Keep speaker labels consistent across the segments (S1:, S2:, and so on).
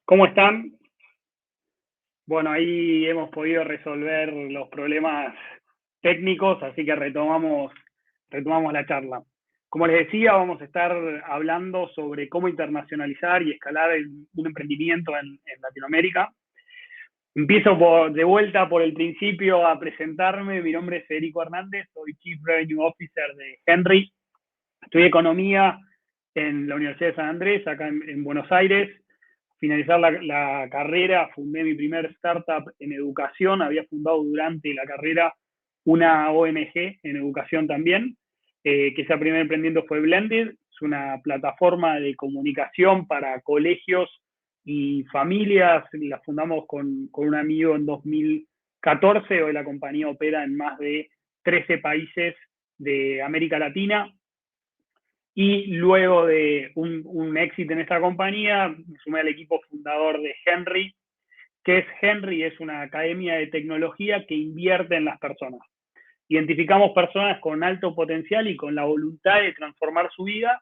S1: ¿Cómo están? Bueno, ahí hemos podido resolver los problemas técnicos, así que retomamos la charla. Como les decía, vamos a estar hablando sobre cómo internacionalizar y escalar un emprendimiento en Latinoamérica. Empiezo de vuelta por el principio a presentarme. Mi nombre es Federico Hernández, soy Chief Revenue Officer de Henry. Estudié economía en la Universidad de San Andrés, acá en Buenos Aires. Finalizar la carrera, fundé mi primer startup en educación. Había fundado durante la carrera una ONG en educación también, que ese primer emprendimiento fue Blended. Es una plataforma de comunicación para colegios y familias. La fundamos con un amigo en 2014. Hoy la compañía opera en más de 13 países de América Latina. Y luego de un éxito en esta compañía, me sumé al equipo fundador de Henry. ¿Qué es Henry? Es una academia de tecnología que invierte en las personas. Identificamos personas con alto potencial y con la voluntad de transformar su vida,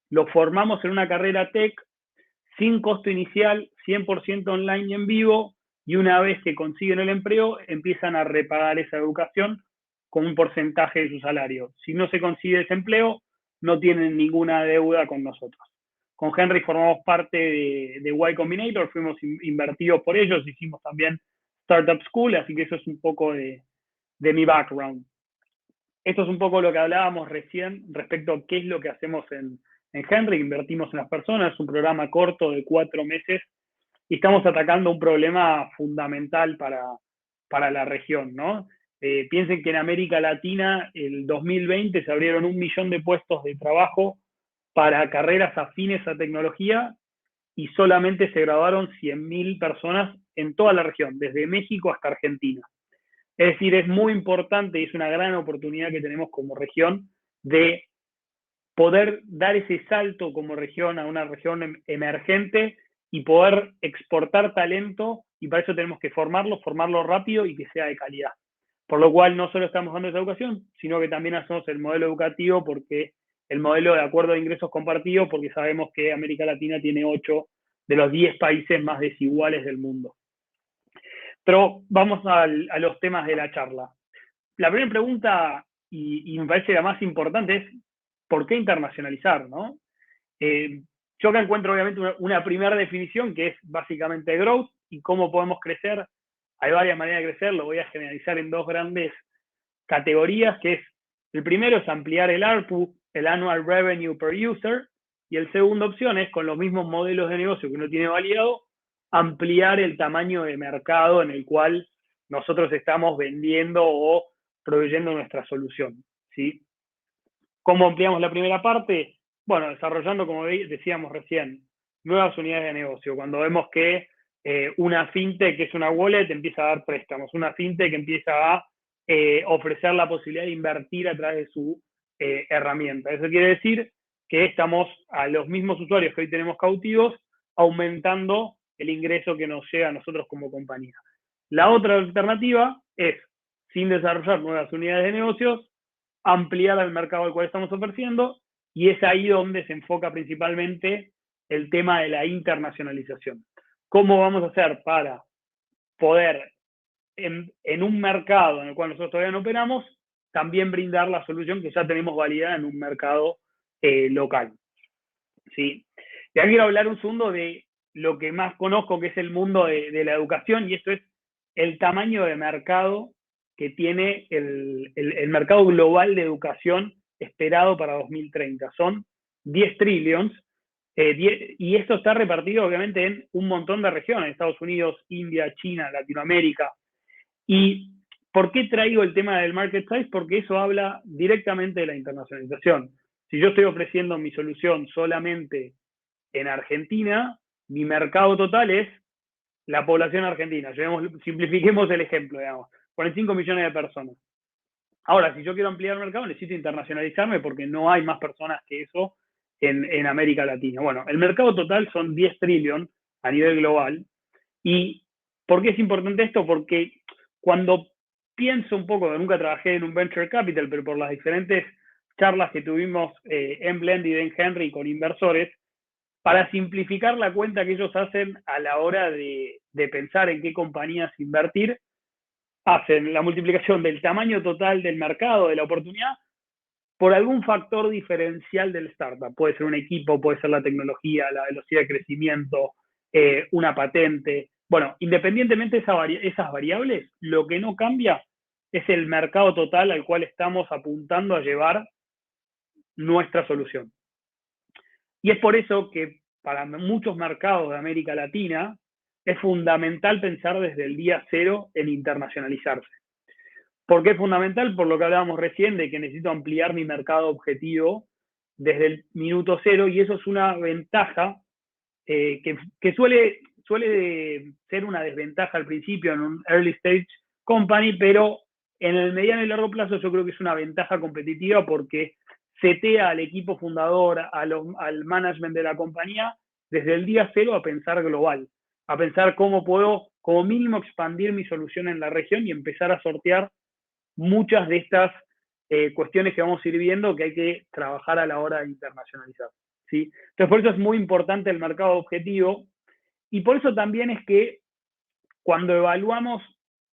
S1: los formamos en una carrera tech sin costo inicial, 100% online y en vivo, y una vez que consiguen el empleo, empiezan a repagar esa educación con un porcentaje de su salario. Si no se consigue ese empleo, no tienen ninguna deuda con nosotros. Con Henry formamos parte de Y Combinator, fuimos invertidos por ellos, hicimos también Startup School, así que eso es un poco de mi background. Esto es un poco lo que hablábamos recién respecto a qué es lo que hacemos en Henry. Invertimos en las personas, es un programa corto de 4 meses y estamos atacando un problema fundamental para la región, ¿no? Piensen que en América Latina el 2020 se abrieron 1 millón de puestos de trabajo para carreras afines a tecnología y solamente se graduaron 100.000 personas en toda la región, desde México hasta Argentina. Es decir, es muy importante y es una gran oportunidad que tenemos como región de poder dar ese salto como región a una región emergente y poder exportar talento, y para eso tenemos que formarlo rápido y que sea de calidad. Por lo cual no solo estamos dando esa educación, sino que también hacemos el modelo educativo, porque el modelo de acuerdo de ingresos compartidos, porque sabemos que América Latina tiene 8 de los 10 países más desiguales del mundo. Pero vamos a los temas de la charla. La primera pregunta, y me parece la más importante, es ¿por qué internacionalizar? ¿No? Yo acá encuentro obviamente una primera definición que es básicamente growth y cómo podemos crecer. Hay varias maneras de crecer, lo voy a generalizar en 2 grandes categorías, que es, el primero es ampliar el ARPU, el Annual Revenue Per User, y el segunda opción es, con los mismos modelos de negocio que uno tiene validado, ampliar el tamaño de mercado en el cual nosotros estamos vendiendo o proveyendo nuestra solución, ¿sí? ¿Cómo ampliamos la primera parte? Bueno, desarrollando, como decíamos recién, nuevas unidades de negocio. Cuando vemos que una fintech, que es una wallet, empieza a dar préstamos, una fintech empieza a ofrecer la posibilidad de invertir a través de su herramienta. Eso quiere decir que estamos a los mismos usuarios que hoy tenemos cautivos, aumentando el ingreso que nos llega a nosotros como compañía. La otra alternativa es, sin desarrollar nuevas unidades de negocios, ampliar el mercado al cual estamos ofreciendo, y es ahí donde se enfoca principalmente el tema de la internacionalización. ¿Cómo vamos a hacer para poder, en un mercado en el cual nosotros todavía no operamos, también brindar la solución que ya tenemos validada en un mercado local? ¿Sí? Y ahora quiero hablar un segundo de lo que más conozco, que es el mundo de la educación, y esto es el tamaño de mercado que tiene el mercado global de educación esperado para 2030. Son 10 trillions, y esto está repartido obviamente en un montón de regiones: Estados Unidos, India, China, Latinoamérica. ¿Y por qué traigo el tema del market size? Porque eso habla directamente de la internacionalización. Si yo estoy ofreciendo mi solución solamente en Argentina, mi mercado total es la población argentina. Simplifiquemos el ejemplo, digamos. 45 millones de personas. Ahora, si yo quiero ampliar el mercado, necesito internacionalizarme porque no hay más personas que eso en América Latina. Bueno, el mercado total son 10 trillion a nivel global. ¿Y por qué es importante esto? Porque cuando pienso un poco, nunca trabajé en un venture capital, pero por las diferentes charlas que tuvimos en Blended y en Henry con inversores, para simplificar la cuenta que ellos hacen a la hora de pensar en qué compañías invertir, hacen la multiplicación del tamaño total del mercado, de la oportunidad, por algún factor diferencial del startup. Puede ser un equipo, puede ser la tecnología, la velocidad de crecimiento, una patente. Bueno, independientemente de esas variables, lo que no cambia es el mercado total al cual estamos apuntando a llevar nuestra solución. Y es por eso que para muchos mercados de América Latina es fundamental pensar desde el día cero en internacionalizarse. ¿Por qué es fundamental? Por lo que hablábamos recién, de que necesito ampliar mi mercado objetivo desde el minuto cero, y eso es una ventaja que suele ser una desventaja al principio en un early stage company, pero en el mediano y largo plazo yo creo que es una ventaja competitiva porque setea al equipo fundador, al management de la compañía, desde el día cero a pensar global, a pensar cómo puedo como mínimo expandir mi solución en la región y empezar a sortear muchas de estas cuestiones que vamos a ir viendo que hay que trabajar a la hora de internacionalizar. ¿Sí? Entonces, por eso es muy importante el mercado objetivo y por eso también es que cuando evaluamos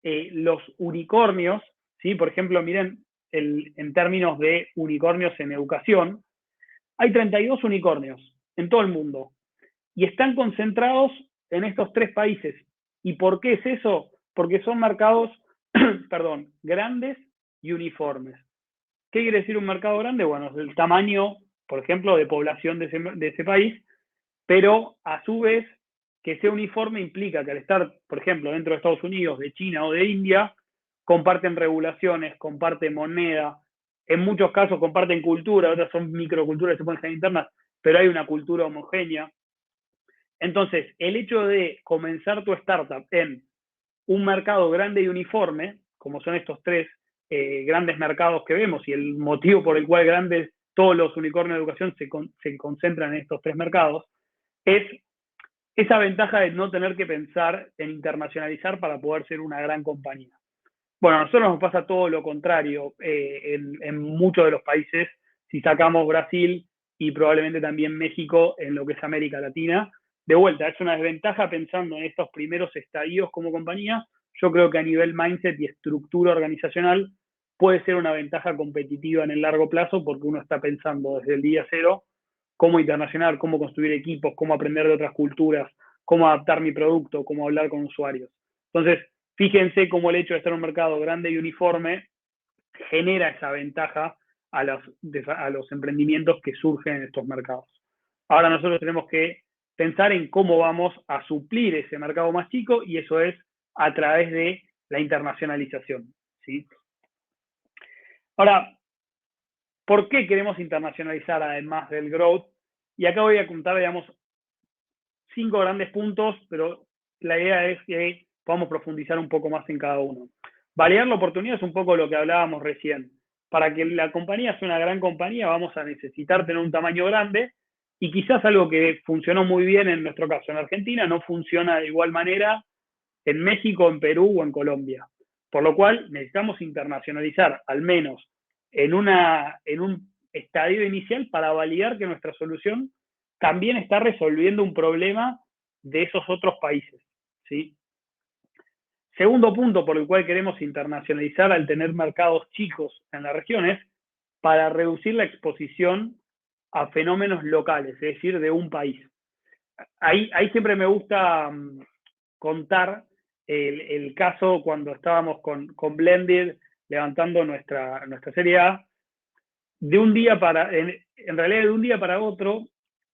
S1: los unicornios, ¿sí? Por ejemplo, miren, en términos de unicornios en educación, hay 32 unicornios en todo el mundo y están concentrados en estos 3 países. ¿Y por qué es eso? Porque son mercados, perdón, grandes y uniformes. ¿Qué quiere decir un mercado grande? Bueno, es el tamaño, por ejemplo, de población de ese país, pero a su vez que sea uniforme implica que al estar, por ejemplo, dentro de Estados Unidos, de China o de India, comparten regulaciones, comparten moneda, en muchos casos comparten cultura, otras son microculturas que se pueden ser internas, pero hay una cultura homogénea. Entonces, el hecho de comenzar tu startup en un mercado grande y uniforme, como son estos 3 grandes mercados que vemos, y el motivo por el cual todos los unicornios de educación se concentran en estos 3 mercados, es esa ventaja de no tener que pensar en internacionalizar para poder ser una gran compañía. Bueno, a nosotros nos pasa todo lo contrario en muchos de los países, si sacamos Brasil y probablemente también México en lo que es América Latina. De vuelta, es una desventaja pensando en estos primeros estadios como compañía. Yo creo que a nivel mindset y estructura organizacional puede ser una ventaja competitiva en el largo plazo porque uno está pensando desde el día cero cómo internacional, cómo construir equipos, cómo aprender de otras culturas, cómo adaptar mi producto, cómo hablar con usuarios. Entonces, fíjense cómo el hecho de estar en un mercado grande y uniforme genera esa ventaja a los emprendimientos que surgen en estos mercados. Ahora nosotros tenemos que pensar en cómo vamos a suplir ese mercado más chico y eso es a través de la internacionalización. ¿Sí? Ahora, ¿por qué queremos internacionalizar además del growth? Y acá voy a contar, digamos, 5 grandes puntos, pero la idea es que podamos profundizar un poco más en cada uno. Validar la oportunidad es un poco lo que hablábamos recién. Para que la compañía sea una gran compañía, vamos a necesitar tener un tamaño grande y quizás algo que funcionó muy bien en nuestro caso en Argentina no funciona de igual manera en México, en Perú o en Colombia. Por lo cual necesitamos internacionalizar al menos en un estadio inicial para validar que nuestra solución también está resolviendo un problema de esos otros países. ¿Sí? Segundo punto por el cual queremos internacionalizar al tener mercados chicos en las regiones, para reducir la exposición a fenómenos locales, es decir, de un país. Ahí siempre me gusta contar el caso cuando estábamos con Blended levantando nuestra serie A, de un día en realidad de un día para otro,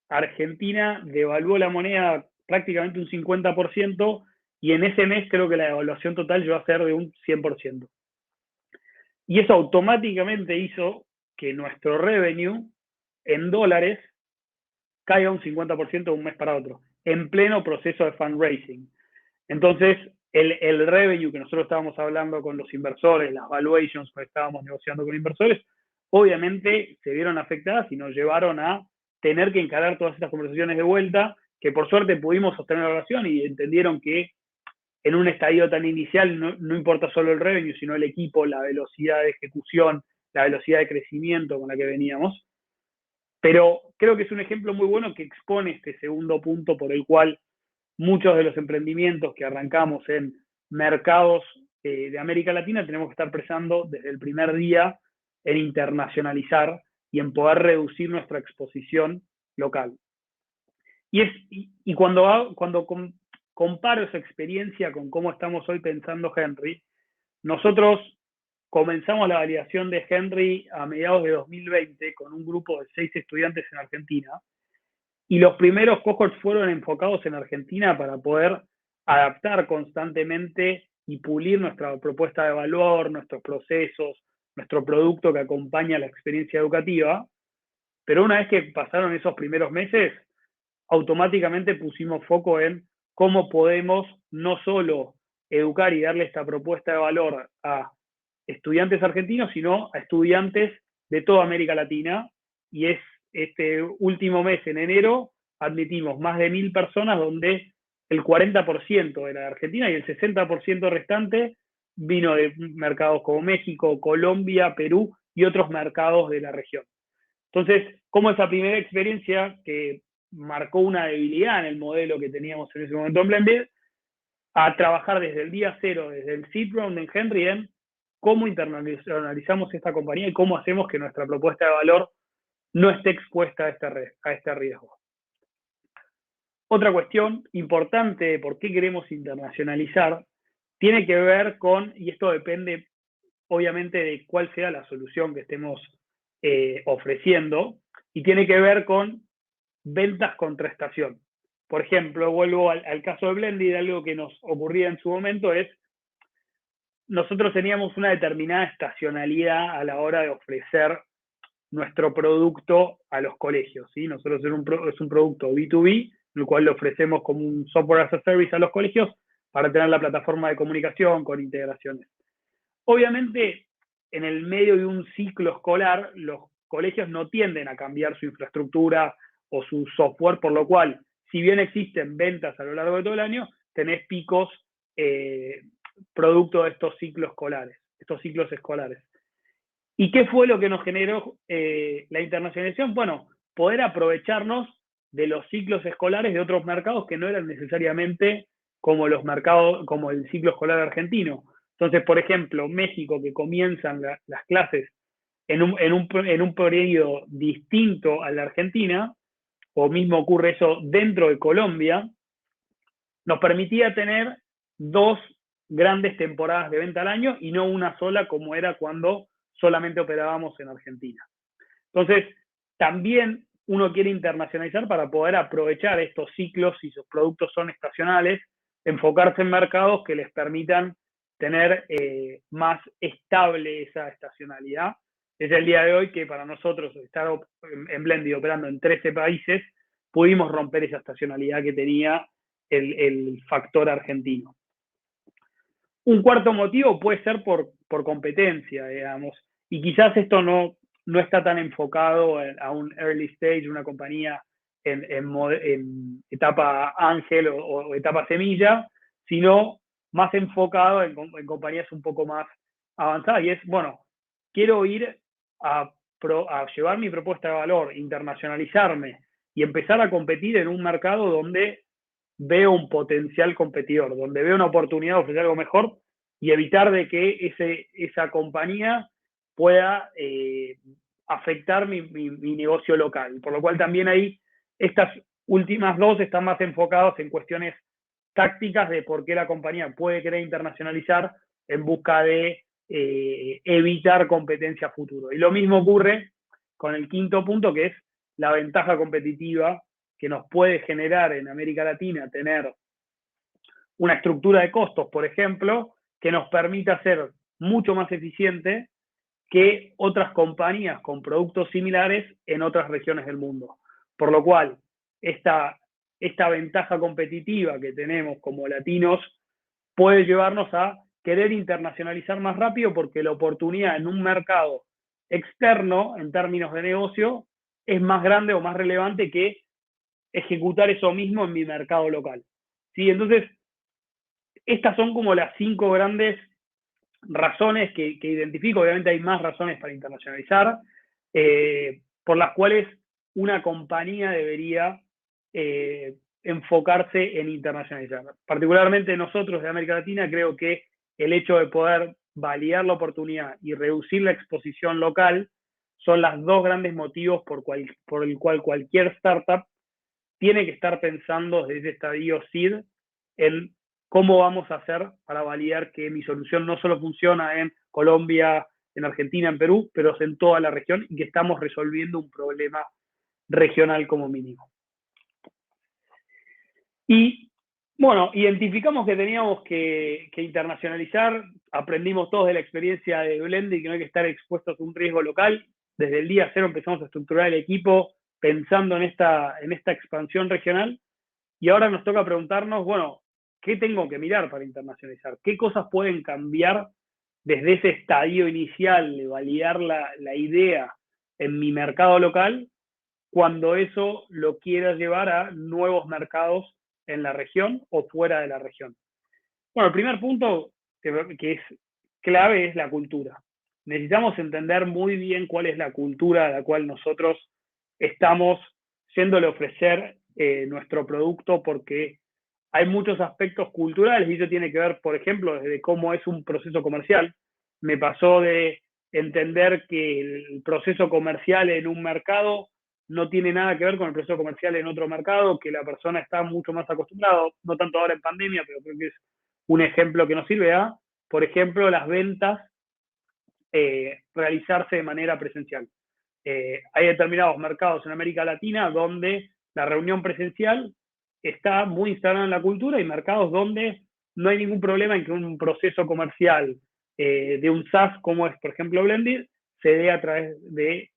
S1: Argentina devaluó la moneda prácticamente un 50% y en ese mes creo que la devaluación total llegó a ser de un 100%. Y eso automáticamente hizo que nuestro revenue en dólares caiga un 50% de un mes para otro, en pleno proceso de fundraising. Entonces, el revenue que nosotros estábamos hablando con los inversores, las valuations que estábamos negociando con inversores, obviamente se vieron afectadas y nos llevaron a tener que encarar todas estas conversaciones de vuelta, que por suerte pudimos sostener la relación y entendieron que en un estadio tan inicial no importa solo el revenue, sino el equipo, la velocidad de ejecución, la velocidad de crecimiento con la que veníamos. Pero creo que es un ejemplo muy bueno que expone este segundo punto por el cual muchos de los emprendimientos que arrancamos en mercados de América Latina tenemos que estar pensando desde el primer día en internacionalizar y en poder reducir nuestra exposición local. Y cuando comparo esa experiencia con cómo estamos hoy pensando Henry, nosotros comenzamos la validación de Henry a mediados de 2020 con un grupo de 6 estudiantes en Argentina, y los primeros cohorts fueron enfocados en Argentina para poder adaptar constantemente y pulir nuestra propuesta de valor, nuestros procesos, nuestro producto que acompaña la experiencia educativa. Pero una vez que pasaron esos primeros meses, automáticamente pusimos foco en cómo podemos no solo educar y darle esta propuesta de valor a estudiantes argentinos, sino a estudiantes de toda América Latina. Y es este último mes, en enero, admitimos más de 1000 personas, donde el 40% era de Argentina y el 60% restante vino de mercados como México, Colombia, Perú y otros mercados de la región. Entonces, como esa primera experiencia que marcó una debilidad en el modelo que teníamos en ese momento en Blended, a trabajar desde el día cero, desde el seed round en Henry, en cómo internalizamos esta compañía y cómo hacemos que nuestra propuesta de valor no esté expuesta a este riesgo. Otra cuestión importante de por qué queremos internacionalizar tiene que ver con, y esto depende obviamente de cuál sea la solución que estemos ofreciendo, y tiene que ver con ventas contra estación. Por ejemplo, vuelvo al caso de Blended, algo que nos ocurría en su momento es, nosotros teníamos una determinada estacionalidad a la hora de ofrecer nuestro producto a los colegios, ¿sí? Nosotros es un producto B2B, el cual le ofrecemos como un software as a service a los colegios para tener la plataforma de comunicación con integraciones. Obviamente, en el medio de un ciclo escolar, los colegios no tienden a cambiar su infraestructura o su software, por lo cual, si bien existen ventas a lo largo de todo el año, tenés picos producto de estos ciclos escolares. ¿Y qué fue lo que nos generó la internacionalización? Bueno, poder aprovecharnos de los ciclos escolares de otros mercados que no eran necesariamente como los mercados, como el ciclo escolar argentino. Entonces, por ejemplo, México, que comienzan las clases en un periodo distinto a la Argentina, o mismo ocurre eso dentro de Colombia, nos permitía tener 2 grandes temporadas de venta al año y no una sola como era cuando solamente operábamos en Argentina. Entonces, también uno quiere internacionalizar para poder aprovechar estos ciclos, si sus productos son estacionales, enfocarse en mercados que les permitan tener más estable esa estacionalidad. Desde el día de hoy que para nosotros estar en Blended operando en 13 países, pudimos romper esa estacionalidad que tenía el factor argentino. Un cuarto motivo puede ser por competencia, digamos, y quizás esto no está tan enfocado a un early stage, una compañía en etapa ángel o etapa semilla, sino más enfocado en compañías un poco más avanzadas. Y es, bueno, quiero ir a llevar mi propuesta de valor, internacionalizarme y empezar a competir en un mercado donde veo un potencial competidor, donde veo una oportunidad de ofrecer algo mejor y evitar de que esa compañía pueda afectar mi negocio local. Por lo cual también ahí estas últimas dos están más enfocadas en cuestiones tácticas de por qué la compañía puede querer internacionalizar en busca de evitar competencia a futuro. Y lo mismo ocurre con el quinto punto, que es la ventaja competitiva que nos puede generar en América Latina tener una estructura de costos, por ejemplo, que nos permita ser mucho más eficiente que otras compañías con productos similares en otras regiones del mundo. Por lo cual, esta ventaja competitiva que tenemos como latinos puede llevarnos a querer internacionalizar más rápido porque la oportunidad en un mercado externo, en términos de negocio, es más grande o más relevante que ejecutar eso mismo en mi mercado local. ¿Sí? Entonces, estas son como las 5 grandes razones que identifico. Obviamente hay más razones para internacionalizar, por las cuales una compañía debería enfocarse en internacionalizar. Particularmente nosotros de América Latina, creo que el hecho de poder validar la oportunidad y reducir la exposición local son los dos grandes motivos por el cual cualquier startup tiene que estar pensando desde ese estadio seed en cómo vamos a hacer para validar que mi solución no solo funciona en Colombia, en Argentina, en Perú, pero en toda la región y que estamos resolviendo un problema regional como mínimo. Y bueno, identificamos que teníamos que internacionalizar, aprendimos todos de la experiencia de Blended, que no hay que estar expuestos a un riesgo local. Desde el día cero empezamos a estructurar el equipo pensando en esta expansión regional, y ahora nos toca preguntarnos, bueno, ¿qué tengo que mirar para internacionalizar? ¿Qué cosas pueden cambiar desde ese estadio inicial de validar la idea en mi mercado local cuando eso lo quiera llevar a nuevos mercados en la región o fuera de la región? Bueno, el primer punto que es clave es la cultura. Necesitamos entender muy bien cuál es la cultura a la cual nosotros estamos yéndole a ofrecer nuestro producto, porque hay muchos aspectos culturales y eso tiene que ver, por ejemplo, desde cómo es un proceso comercial. Me pasó de entender que el proceso comercial en un mercado no tiene nada que ver con el proceso comercial en otro mercado, que la persona está mucho más acostumbrada, no tanto ahora en pandemia, pero creo que es un ejemplo que nos sirve a, por ejemplo, las ventas realizarse de manera presencial. Hay determinados mercados en América Latina donde la reunión presencial está muy instalada en la cultura y mercados donde no hay ningún problema en que un proceso comercial de un SaaS, como es por ejemplo Blended, se dé a través de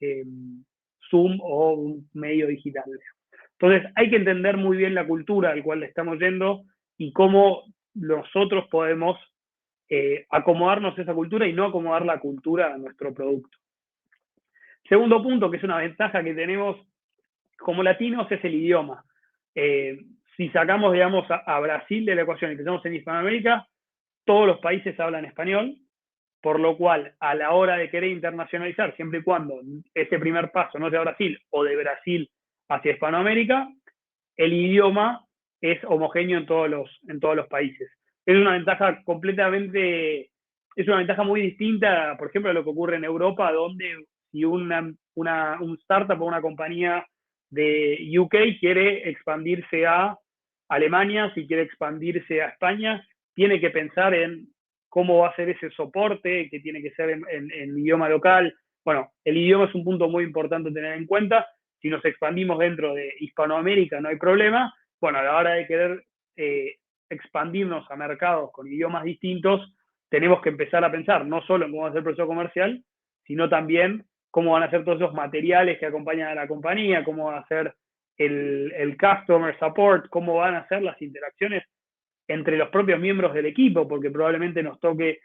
S1: Zoom o un medio digital. Entonces hay que entender muy bien la cultura al cual le estamos yendo y cómo nosotros podemos acomodarnos a esa cultura y no acomodar la cultura a nuestro producto. Segundo punto, que es una ventaja que tenemos como latinos, es el idioma. Si sacamos, digamos, a Brasil de la ecuación y pensamos en Hispanoamérica, todos los países hablan español, por lo cual, a la hora de querer internacionalizar, siempre y cuando ese primer paso no sea Brasil o de Brasil hacia Hispanoamérica, el idioma es homogéneo en todos los países. Es una ventaja completamente, es una ventaja muy distinta, por ejemplo, a lo que ocurre en Europa, donde si un startup o una compañía de UK quiere expandirse a Alemania, si quiere expandirse a España, tiene que pensar en cómo va a ser ese soporte, que tiene que ser en idioma local. Bueno, el idioma es un punto muy importante a tener en cuenta. Si nos expandimos dentro de Hispanoamérica no hay problema. Bueno, a la hora de querer expandirnos a mercados con idiomas distintos, tenemos que empezar a pensar no solo en cómo va a ser el proceso comercial, sino también cómo van a ser todos esos materiales que acompañan a la compañía, cómo va a ser el customer support, cómo van a ser las interacciones entre los propios miembros del equipo, porque probablemente nos toque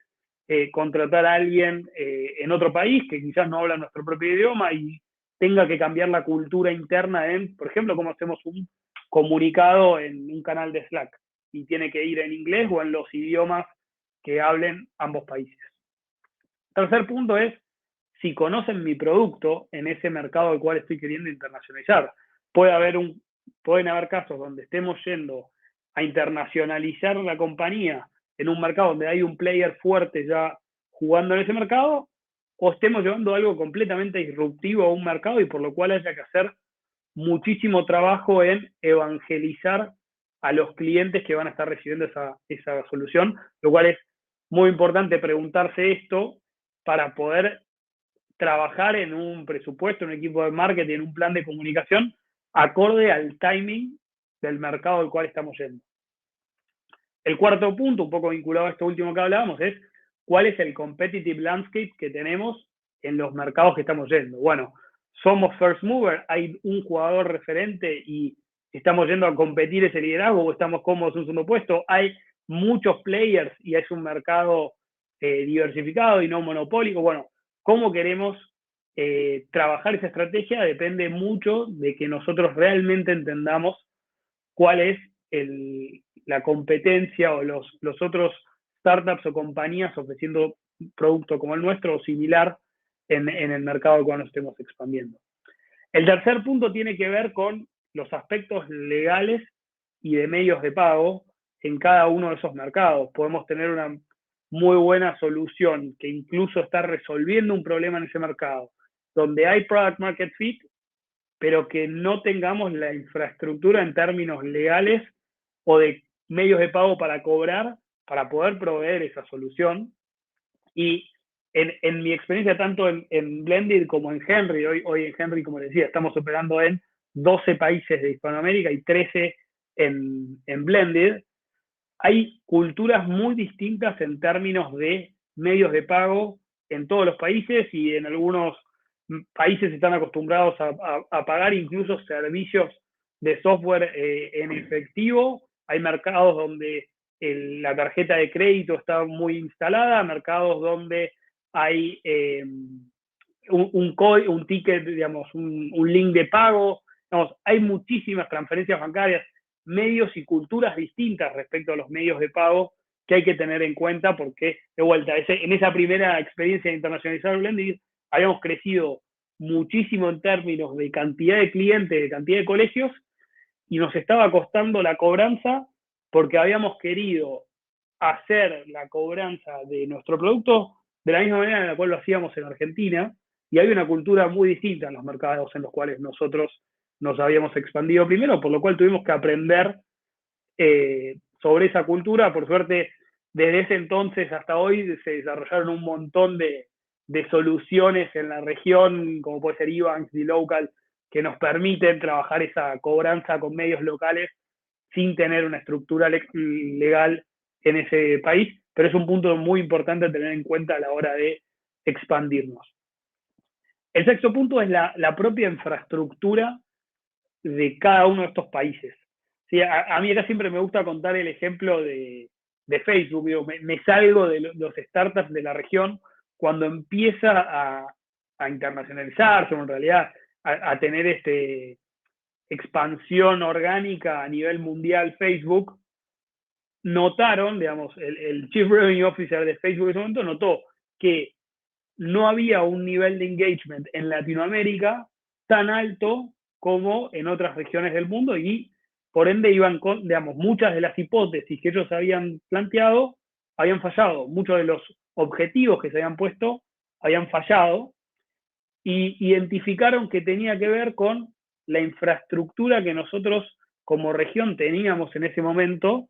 S1: contratar a alguien en otro país que quizás no habla nuestro propio idioma y tenga que cambiar la cultura interna en, por ejemplo, cómo hacemos un comunicado en un canal de Slack y tiene que ir en inglés o en los idiomas que hablen ambos países. Tercer punto es si conocen mi producto en ese mercado al cual estoy queriendo internacionalizar. Pueden haber casos donde estemos yendo a internacionalizar la compañía en un mercado donde hay un player fuerte ya jugando en ese mercado, o estemos llevando algo completamente disruptivo a un mercado y por lo cual haya que hacer muchísimo trabajo en evangelizar a los clientes que van a estar recibiendo esa solución, lo cual es muy importante preguntarse esto para poder trabajar en un presupuesto, en un equipo de marketing, en un plan de comunicación acorde al timing del mercado al cual estamos yendo. El cuarto punto, un poco vinculado a esto último que hablábamos, es cuál es el competitive landscape que tenemos en los mercados que estamos yendo. Bueno, somos first mover, hay un jugador referente y estamos yendo a competir ese liderazgo o estamos cómodos en un segundo puesto. Hay muchos players y es un mercado diversificado y no monopólico. Bueno, cómo queremos trabajar esa estrategia depende mucho de que nosotros realmente entendamos cuál es la competencia o los otros startups o compañías ofreciendo un producto como el nuestro o similar en el mercado al cual nos estemos expandiendo. El tercer punto tiene que ver con los aspectos legales y de medios de pago en cada uno de esos mercados. Podemos tener una muy buena solución que incluso está resolviendo un problema en ese mercado, donde hay product market fit, pero que no tengamos la infraestructura en términos legales o de medios de pago para cobrar para poder proveer esa solución. Y en mi experiencia, tanto en Blended como en Henry, hoy en Henry, como les decía, estamos operando en 12 países de Hispanoamérica y 13 en Blended, hay culturas muy distintas en términos de medios de pago en todos los países y en algunos países están acostumbrados a pagar incluso servicios de software en efectivo. Hay mercados donde la tarjeta de crédito está muy instalada, mercados donde hay un ticket, digamos, un link de pago. Digamos, hay muchísimas transferencias bancarias, medios y culturas distintas respecto a los medios de pago que hay que tener en cuenta porque, de vuelta, en esa primera experiencia de internacionalizar Blended, habíamos crecido muchísimo en términos de cantidad de clientes, de cantidad de colegios, y nos estaba costando la cobranza porque habíamos querido hacer la cobranza de nuestro producto de la misma manera en la cual lo hacíamos en Argentina, y hay una cultura muy distinta en los mercados en los cuales nosotros nos habíamos expandido primero, por lo cual tuvimos que aprender sobre esa cultura. Por suerte, desde ese entonces hasta hoy se desarrollaron un montón de soluciones en la región, como puede ser Ebanks y Local, que nos permiten trabajar esa cobranza con medios locales sin tener una estructura legal en ese país, pero es un punto muy importante a tener en cuenta a la hora de expandirnos. El sexto punto es la propia infraestructura de cada uno de estos países. Sí, a mí acá siempre me gusta contar el ejemplo de Facebook. Digo, me salgo de los startups de la región cuando empieza a internacionalizarse, o en realidad a tener expansión orgánica a nivel mundial Facebook. Notaron, digamos, el Chief Revenue Officer de Facebook en ese momento notó que no había un nivel de engagement en Latinoamérica tan alto como en otras regiones del mundo y por ende iban con, digamos, muchas de las hipótesis que ellos habían planteado habían fallado, muchos de los objetivos que se habían puesto habían fallado y identificaron que tenía que ver con la infraestructura que nosotros como región teníamos en ese momento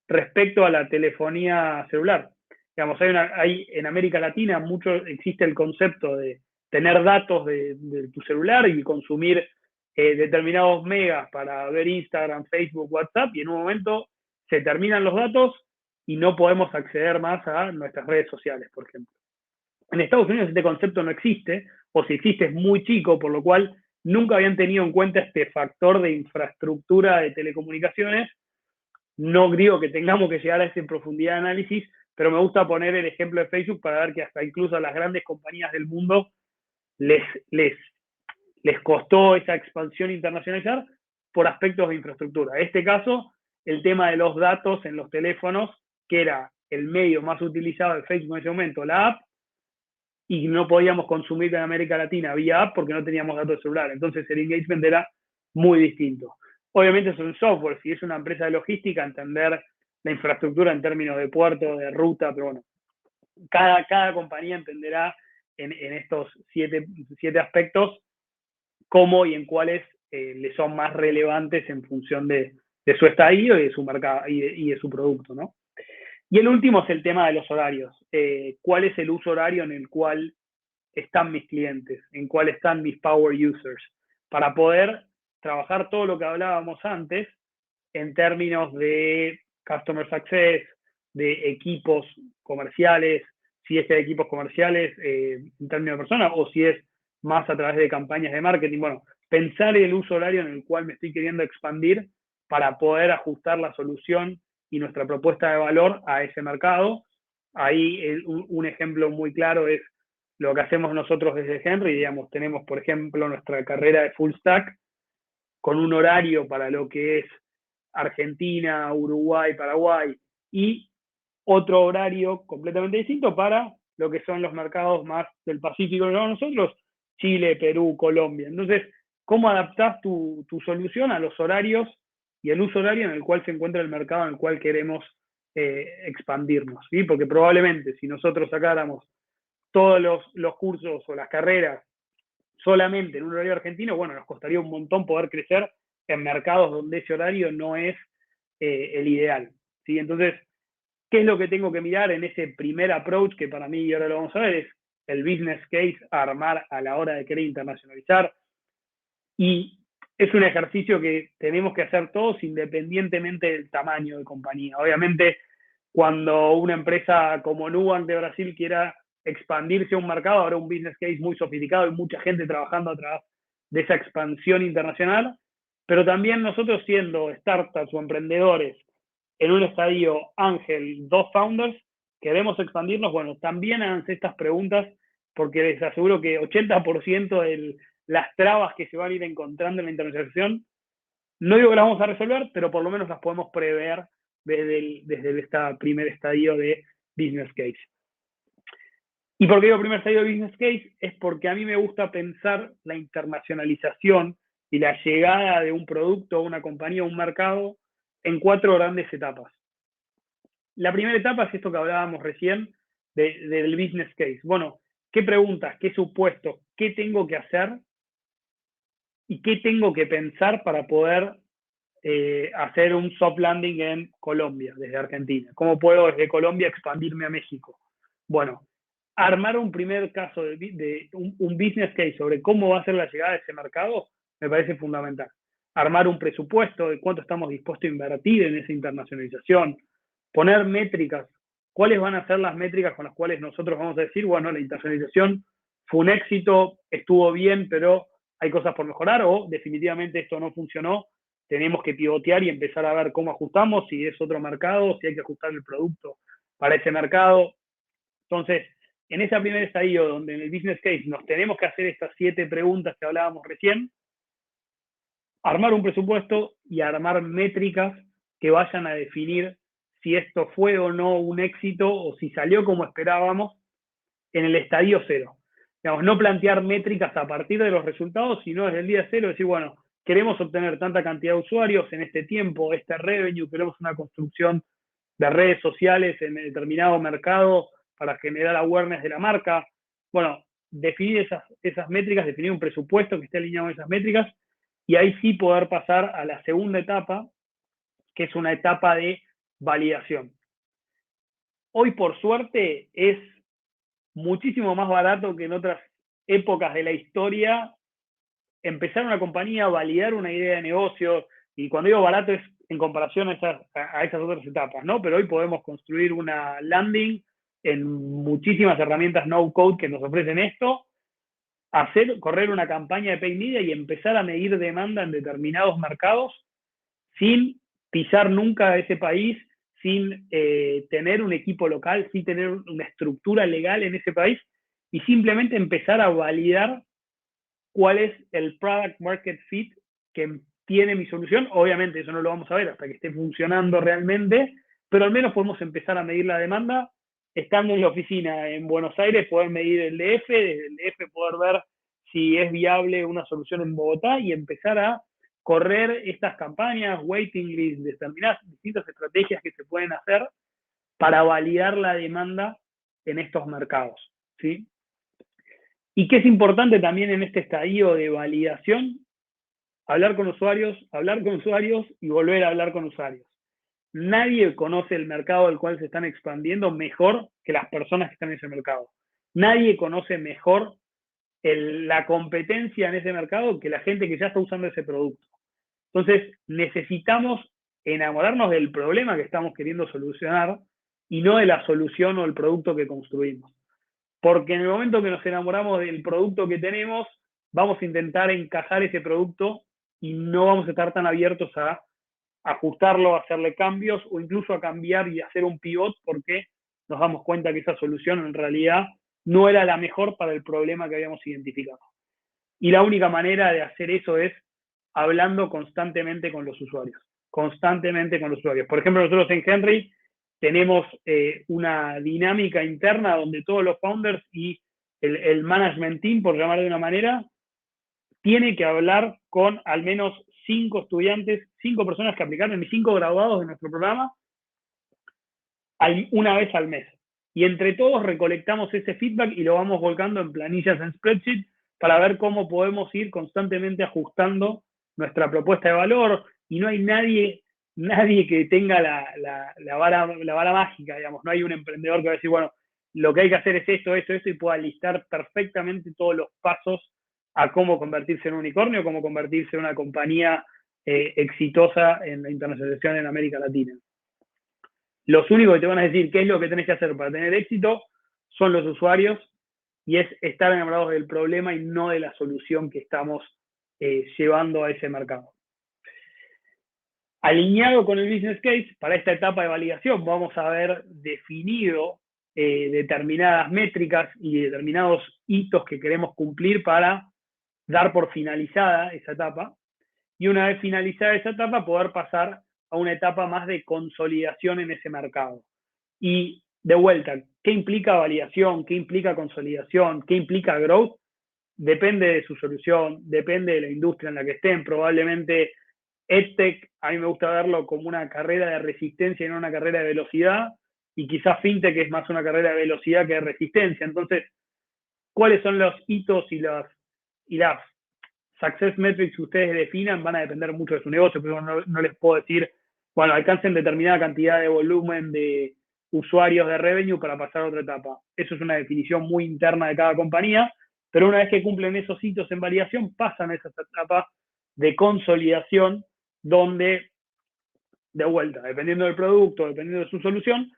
S1: respecto a la telefonía celular. Digamos, hay en América Latina mucho existe el concepto de tener datos de tu celular y consumir determinados megas para ver Instagram, Facebook, WhatsApp, y en un momento se terminan los datos y no podemos acceder más a nuestras redes sociales, por ejemplo. En Estados Unidos este concepto no existe, o si existe es muy chico, por lo cual nunca habían tenido en cuenta este factor de infraestructura de telecomunicaciones. No digo que tengamos que llegar a esa profundidad de análisis, pero me gusta poner el ejemplo de Facebook para ver que hasta incluso a las grandes compañías del mundo les, les, les costó esa expansión internacionalizar por aspectos de infraestructura. En este caso, el tema de los datos en los teléfonos, que era el medio más utilizado de Facebook en ese momento, la app, y no podíamos consumir en América Latina vía app porque no teníamos datos de celular. Entonces el engagement era muy distinto. Obviamente es un software, si es una empresa de logística, entender la infraestructura en términos de puerto, de ruta, pero bueno, cada compañía entenderá en estos siete aspectos cómo y en cuáles le son más relevantes en función de su estadio y de su mercado y de su producto, ¿no? Y el último es el tema de los horarios. ¿Cuál es el uso horario en el cual están mis clientes? ¿En cuál están mis power users? Para poder trabajar todo lo que hablábamos antes en términos de customer success, de equipos comerciales, si es de equipos comerciales en términos de personas o si es más a través de campañas de marketing. Bueno, pensar el uso horario en el cual me estoy queriendo expandir para poder ajustar la solución y nuestra propuesta de valor a ese mercado. Ahí un ejemplo muy claro es lo que hacemos nosotros desde Henry. Digamos, tenemos, por ejemplo, nuestra carrera de full stack con un horario para lo que es Argentina, Uruguay, Paraguay, y otro horario completamente distinto para lo que son los mercados más del Pacífico que nosotros, Chile, Perú, Colombia. Entonces, cómo adaptás tu solución a los horarios y el uso horario en el cual se encuentra el mercado en el cual queremos expandirnos, ¿sí? Porque probablemente si nosotros sacáramos todos los cursos o las carreras solamente en un horario argentino, bueno, nos costaría un montón poder crecer en mercados donde ese horario no es el ideal, ¿sí? Entonces, ¿qué es lo que tengo que mirar en ese primer approach que para mí, y ahora lo vamos a ver, es el business case a armar a la hora de querer internacionalizar? Y es un ejercicio que tenemos que hacer todos independientemente del tamaño de compañía. Obviamente, cuando una empresa como Nubank de Brasil quiera expandirse a un mercado, habrá un business case muy sofisticado y mucha gente trabajando a través de esa expansión internacional, pero también nosotros siendo startups o emprendedores en un estadio ángel, dos founders, queremos expandirnos, bueno, también háganse estas preguntas porque les aseguro que 80% de las trabas que se van a ir encontrando en la internacionalización, no digo que las vamos a resolver, pero por lo menos las podemos prever desde este primer estadio de business case. ¿Y por qué digo primer estadio de business case? Es porque a mí me gusta pensar la internacionalización y la llegada de un producto, una compañía, un mercado en 4 grandes etapas. La primera etapa es esto que hablábamos recién del business case. Bueno, ¿qué preguntas, qué supuestos, qué tengo que hacer y qué tengo que pensar para poder hacer un soft landing en Colombia, desde Argentina? ¿Cómo puedo desde Colombia expandirme a México? Bueno, armar un primer caso de un business case sobre cómo va a ser la llegada de ese mercado me parece fundamental. Armar un presupuesto de cuánto estamos dispuestos a invertir en esa internacionalización, poner métricas, cuáles van a ser las métricas con las cuales nosotros vamos a decir, bueno, la internacionalización fue un éxito, estuvo bien, pero hay cosas por mejorar, o definitivamente esto no funcionó, tenemos que pivotear y empezar a ver cómo ajustamos, si es otro mercado, si hay que ajustar el producto para ese mercado. Entonces, en ese primer estadio donde en el business case nos tenemos que hacer estas 7 preguntas que hablábamos recién, armar un presupuesto y armar métricas que vayan a definir si esto fue o no un éxito o si salió como esperábamos en el estadio cero. Digamos, no plantear métricas a partir de los resultados, sino desde el día cero decir, bueno, queremos obtener tanta cantidad de usuarios en este tiempo, este revenue, queremos una construcción de redes sociales en determinado mercado para generar awareness de la marca. Bueno, definir esas métricas, definir un presupuesto que esté alineado con esas métricas y ahí sí poder pasar a la segunda etapa, que es una etapa de validación. Hoy, por suerte, es muchísimo más barato que en otras épocas de la historia empezar una compañía, validar una idea de negocio, y cuando digo barato es en comparación a esas otras etapas, ¿no? Pero hoy podemos construir una landing en muchísimas herramientas no-code que nos ofrecen esto, correr una campaña de paid media y empezar a medir demanda en determinados mercados sin pisar nunca ese país, sin tener un equipo local, sin tener una estructura legal en ese país y simplemente empezar a validar cuál es el product market fit que tiene mi solución. Obviamente eso no lo vamos a ver hasta que esté funcionando realmente, pero al menos podemos empezar a medir la demanda. Estando en la oficina en Buenos Aires, poder medir el DF, desde el DF poder ver si es viable una solución en Bogotá y empezar a correr estas campañas, waiting list, determinadas distintas estrategias que se pueden hacer para validar la demanda en estos mercados, ¿sí? Y que es importante también en este estadio de validación, hablar con usuarios y volver a hablar con usuarios. Nadie conoce el mercado del cual se están expandiendo mejor que las personas que están en ese mercado. Nadie conoce mejor la competencia en ese mercado que la gente que ya está usando ese producto. Entonces, necesitamos enamorarnos del problema que estamos queriendo solucionar y no de la solución o el producto que construimos. Porque en el momento que nos enamoramos del producto que tenemos, vamos a intentar encajar ese producto y no vamos a estar tan abiertos a ajustarlo, a hacerle cambios o incluso a cambiar y hacer un pivot porque nos damos cuenta que esa solución en realidad no era la mejor para el problema que habíamos identificado. Y la única manera de hacer eso es hablando constantemente con los usuarios. Constantemente con los usuarios. Por ejemplo, nosotros en Henry tenemos una dinámica interna donde todos los founders y el management team, por llamar de una manera, tiene que hablar con al menos 5 estudiantes, 5 personas que aplicaron y 5 graduados de nuestro programa una vez al mes. Y entre todos recolectamos ese feedback y lo vamos volcando en planillas, en spreadsheet, para ver cómo podemos ir constantemente ajustando nuestra propuesta de valor. Y no hay nadie que tenga la vara mágica, digamos. No hay un emprendedor que va a decir, bueno, lo que hay que hacer es esto, esto, esto, y pueda listar perfectamente todos los pasos a cómo convertirse en un unicornio, cómo convertirse en una compañía exitosa en la internacionalización en América Latina. Los únicos que te van a decir qué es lo que tenés que hacer para tener éxito son los usuarios, y es estar enamorados del problema y no de la solución que estamos llevando a ese mercado. Alineado con el business case, para esta etapa de validación vamos a haber definido determinadas métricas y determinados hitos que queremos cumplir para dar por finalizada esa etapa, y una vez finalizada esa etapa poder pasar a una etapa más de consolidación en ese mercado. Y de vuelta, ¿qué implica validación? ¿Qué implica consolidación? ¿Qué implica growth? Depende de su solución, depende de la industria en la que estén. Probablemente EdTech, a mí me gusta verlo como una carrera de resistencia y no una carrera de velocidad, y quizás FinTech es más una carrera de velocidad que de resistencia. Entonces, ¿cuáles son los hitos y las success metrics que ustedes definan? Van a depender mucho de su negocio, pero no les puedo decir, bueno, alcancen determinada cantidad de volumen de usuarios de revenue para pasar a otra etapa. Eso es una definición muy interna de cada compañía, pero una vez que cumplen esos hitos en validación, pasan a esa etapa de consolidación, donde, de vuelta, dependiendo del producto, dependiendo de su solución,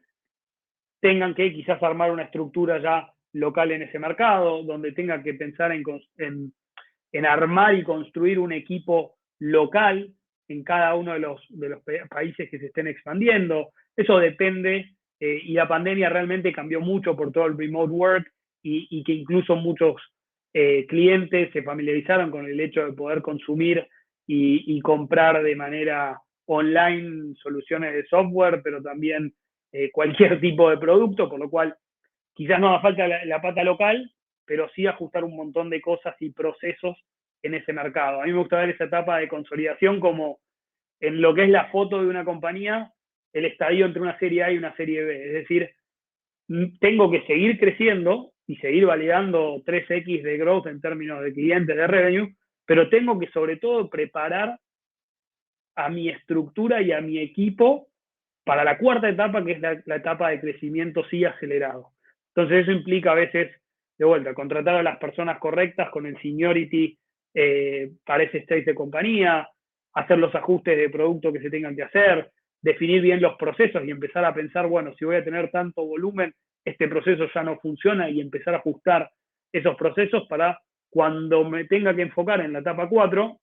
S1: tengan que quizás armar una estructura ya local en ese mercado, donde tengan que pensar en armar y construir un equipo local en cada uno de los países que se estén expandiendo. Eso depende, y la pandemia realmente cambió mucho por todo el remote work, y que incluso muchos clientes se familiarizaron con el hecho de poder consumir y comprar de manera online soluciones de software, pero también cualquier tipo de producto, por lo cual quizás no haga falta la pata local, pero sí ajustar un montón de cosas y procesos en ese mercado. A mí me gusta ver esa etapa de consolidación como en lo que es la foto de una compañía, el estadio entre una serie A y una serie B. Es decir, tengo que seguir creciendo y seguir validando 3X de growth en términos de clientes, de revenue, pero tengo que sobre todo preparar a mi estructura y a mi equipo para la cuarta etapa, que es la etapa de crecimiento sí acelerado. Entonces eso implica a veces, de vuelta, contratar a las personas correctas con el seniority para ese stage de compañía, hacer los ajustes de producto que se tengan que hacer, definir bien los procesos y empezar a pensar, bueno, si voy a tener tanto volumen, este proceso ya no funciona, y empezar a ajustar esos procesos para cuando me tenga que enfocar en la etapa 4,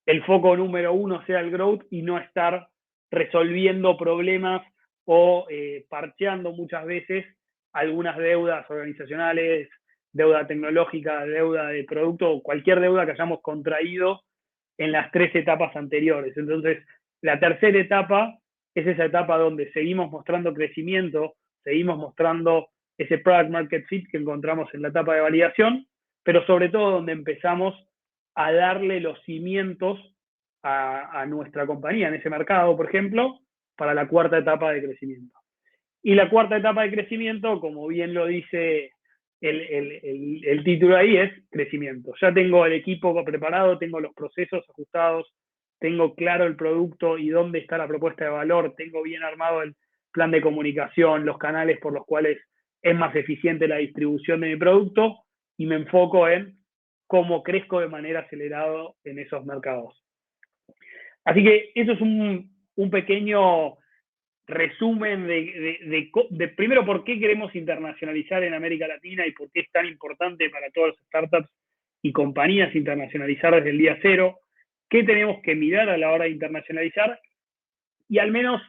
S1: el foco número 1 sea el growth y no estar resolviendo problemas o parcheando muchas veces algunas deudas organizacionales, deuda tecnológica, deuda de producto, o cualquier deuda que hayamos contraído en las 3 etapas anteriores. Entonces, la tercera etapa es esa etapa donde seguimos mostrando crecimiento, seguimos mostrando ese product market fit que encontramos en la etapa de validación, pero sobre todo donde empezamos a darle los cimientos a nuestra compañía en ese mercado, por ejemplo, para la cuarta etapa de crecimiento. Y la cuarta etapa de crecimiento, como bien lo dice el título ahí, es crecimiento. Ya tengo el equipo preparado, tengo los procesos ajustados, tengo claro el producto y dónde está la propuesta de valor, tengo bien armado el plan de comunicación, los canales por los cuales es más eficiente la distribución de mi producto, y me enfoco en cómo crezco de manera acelerada en esos mercados. Así que eso es un pequeño resumen de primero por qué queremos internacionalizar en América Latina y por qué es tan importante para todas las startups y compañías internacionalizar desde el día cero, qué tenemos que mirar a la hora de internacionalizar, y al menos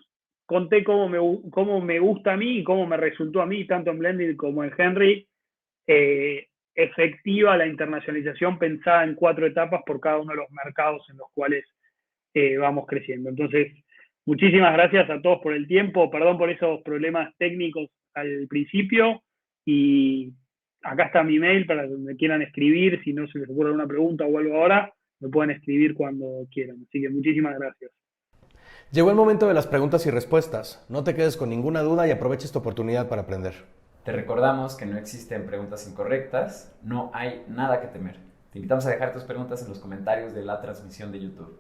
S1: conté cómo me gusta a mí y cómo me resultó a mí, tanto en Blended como en Henry, efectiva la internacionalización pensada en 4 etapas por cada uno de los mercados en los cuales vamos creciendo. Entonces, muchísimas gracias a todos por el tiempo, perdón por esos problemas técnicos al principio, y acá está mi mail para donde quieran escribir, si no se les ocurre alguna pregunta o algo ahora, me pueden escribir cuando quieran. Así que muchísimas gracias.
S2: Llegó el momento de las preguntas y respuestas. No te quedes con ninguna duda y aprovecha esta oportunidad para aprender.
S3: Te recordamos que no existen preguntas incorrectas, no hay nada que temer. Te invitamos a dejar tus preguntas en los comentarios de la transmisión de YouTube.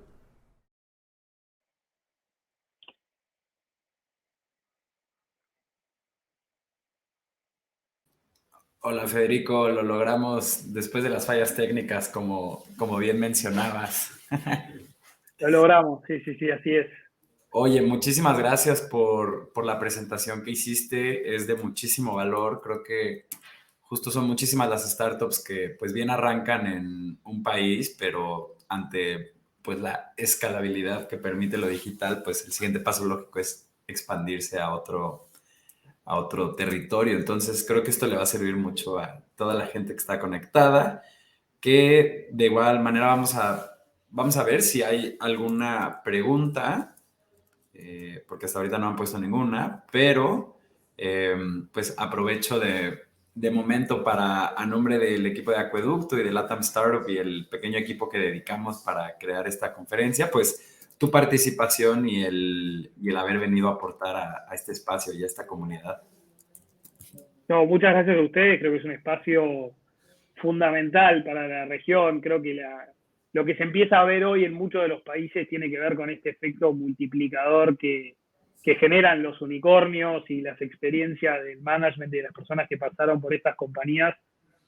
S3: Hola Federico, lo logramos después de las fallas técnicas, como bien mencionabas.
S1: Lo logramos, sí, sí, sí, así es.
S3: Oye, muchísimas gracias por la presentación que hiciste, es de muchísimo valor, creo que justo son muchísimas las startups que pues bien arrancan en un país, pero ante pues la escalabilidad que permite lo digital, pues el siguiente paso lógico es expandirse a otro territorio. Entonces creo que esto le va a servir mucho a toda la gente que está conectada, que de igual manera vamos a ver si hay alguna pregunta, porque hasta ahorita no han puesto ninguna, pero pues aprovecho de momento para, a nombre del equipo de Acueducto y de LATAM Startup y el pequeño equipo que dedicamos para crear esta conferencia, pues tu participación y el haber venido a aportar a este espacio y a esta comunidad.
S1: No, muchas gracias a ustedes, creo que es un espacio fundamental para la región. Creo que lo que se empieza a ver hoy en muchos de los países tiene que ver con este efecto multiplicador que generan los unicornios y las experiencias del management de las personas que pasaron por estas compañías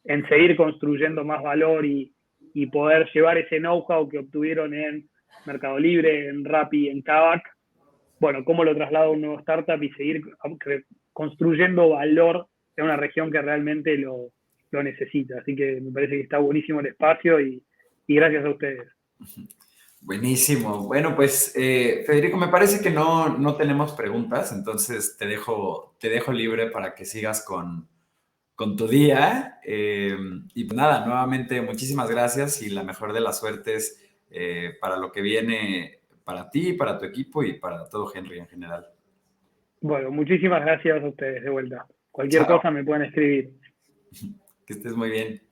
S1: en seguir construyendo más valor y poder llevar ese know-how que obtuvieron en Mercado Libre, en Rappi, en Kavak, bueno, cómo lo traslado a un nuevo startup y seguir construyendo valor en una región que realmente lo necesita. Así que me parece que está buenísimo el espacio y gracias a ustedes.
S3: Buenísimo. Bueno, pues Federico, me parece que no tenemos preguntas, entonces te dejo libre para que sigas con tu día. Y pues nada, nuevamente muchísimas gracias y la mejor de las suertes para lo que viene para ti, para tu equipo y para todo Henry en general.
S1: Bueno, muchísimas gracias a ustedes de vuelta. Cualquier
S3: Chao,
S1: cosa me pueden escribir.
S3: que estés muy bien.